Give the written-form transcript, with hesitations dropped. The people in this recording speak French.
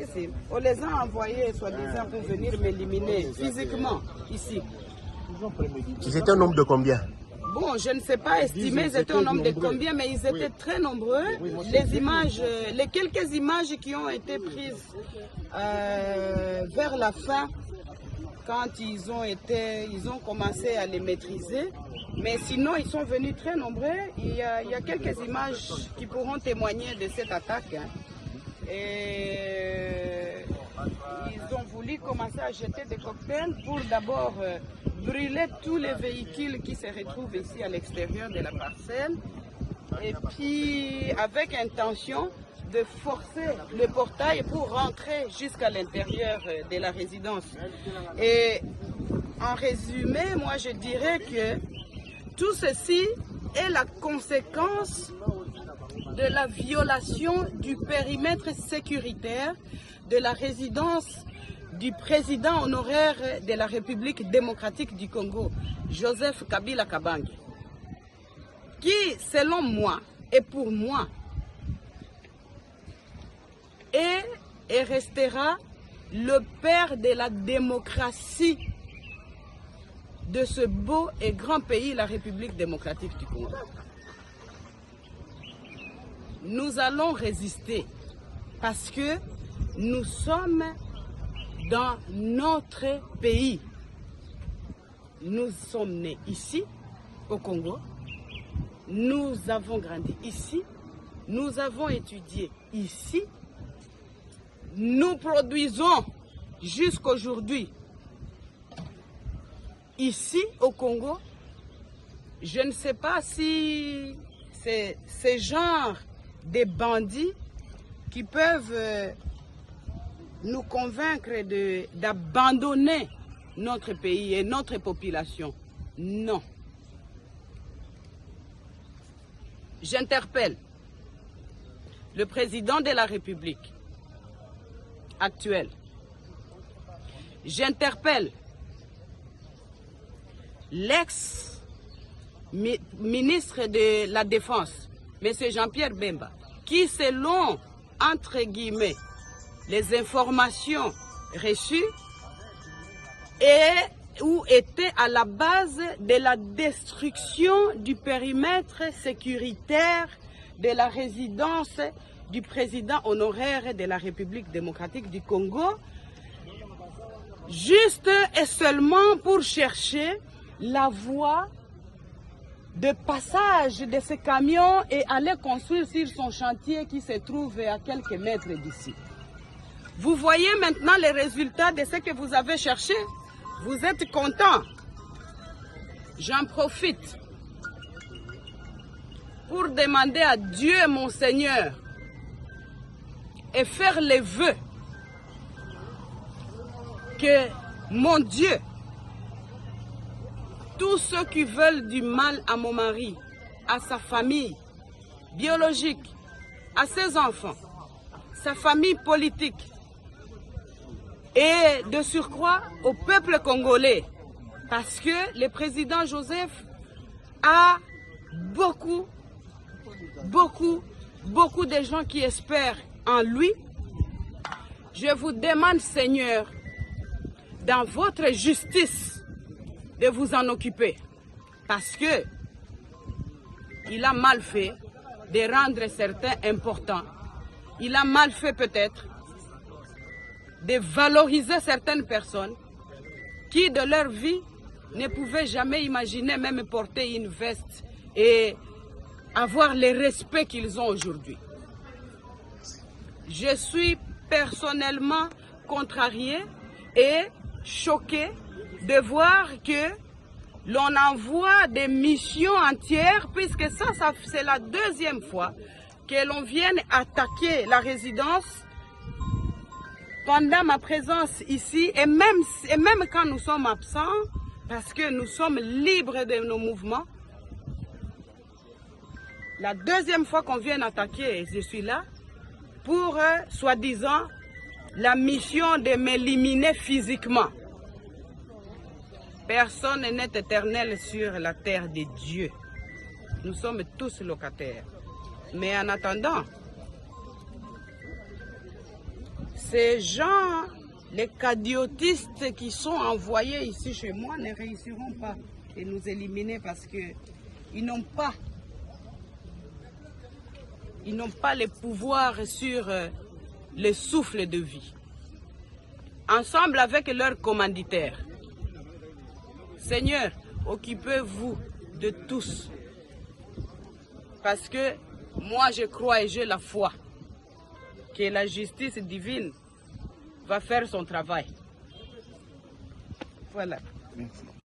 grandissime. On les a envoyés, soi-disant, pour venir m'éliminer physiquement, ici. Ils étaient un nombre de combien? Bon, je ne sais pas estimer, ils étaient un nombre de combien, mais ils étaient très nombreux. Les images, les quelques images qui ont été prises vers la fin, quand ils ont commencé à les maîtriser. Mais sinon, ils sont venus très nombreux. Il y a quelques images qui pourront témoigner de cette attaque. Hein. Et ils ont voulu commencer à jeter des cocktails pour d'abord brûler tous les véhicules qui se retrouvent ici à l'extérieur de la parcelle. Et puis, avec intention de forcer le portail pour rentrer jusqu'à l'intérieur de la résidence. Et en résumé, moi je dirais que tout ceci est la conséquence de la violation du périmètre sécuritaire de la résidence du président honoraire de la République démocratique du Congo, Joseph Kabila Kabange, qui, selon moi et pour moi, est et restera le père de la démocratie de ce beau et grand pays, la République démocratique du Congo. Nous allons résister parce que nous sommes dans notre pays. Nous sommes nés ici, au Congo. Nous avons grandi ici. Nous avons étudié ici. Nous produisons jusqu'aujourd'hui ici au Congo. Je ne sais pas si c'est ce genre de bandits qui peuvent nous convaincre d'abandonner notre pays et notre population. Non. J'interpelle le président de la République actuel. J'interpelle l'ex-ministre de la Défense, M. Jean-Pierre Bemba, qui, selon, entre guillemets, les informations reçues, était à la base de la destruction du périmètre sécuritaire de la résidence du président honoraire de la République démocratique du Congo, juste et seulement pour chercher la voie de passage de ce camion et aller construire sur son chantier qui se trouve à quelques mètres d'ici. Vous voyez maintenant les résultats de ce que vous avez cherché. Vous êtes content. J'en profite pour demander à Dieu, mon Seigneur, et faire les vœux que, mon Dieu, tous ceux qui veulent du mal à mon mari, à sa famille biologique, à ses enfants, sa famille politique, et de surcroît au peuple congolais, parce que le président Joseph a beaucoup de gens qui espèrent en lui. Je vous demande, Seigneur, dans votre justice, de vous en occuper, parce que il a mal fait de rendre certains importants. Il a mal fait peut-être de valoriser certaines personnes qui, de leur vie, ne pouvaient jamais imaginer même porter une veste et avoir le respect qu'ils ont aujourd'hui. Je suis personnellement contrariée et choquée de voir que l'on envoie des missions entières, puisque ça c'est la deuxième fois que l'on vienne attaquer la résidence pendant ma présence ici, et même quand nous sommes absents, parce que nous sommes libres de nos mouvements. La deuxième fois qu'on vient attaquer, je suis là, pour, soi-disant, la mission de m'éliminer physiquement. Personne n'est éternel sur la terre de Dieu. Nous sommes tous locataires. Mais en attendant, ces gens, les cadiotistes qui sont envoyés ici chez moi ne réussiront pas à nous éliminer parce qu'ils n'ont pas le pouvoir sur le souffle de vie. Ensemble avec leurs commanditaires. Seigneur, occupez-vous de tous. Parce que moi je crois et j'ai la foi que la justice divine va faire son travail. Voilà. Merci.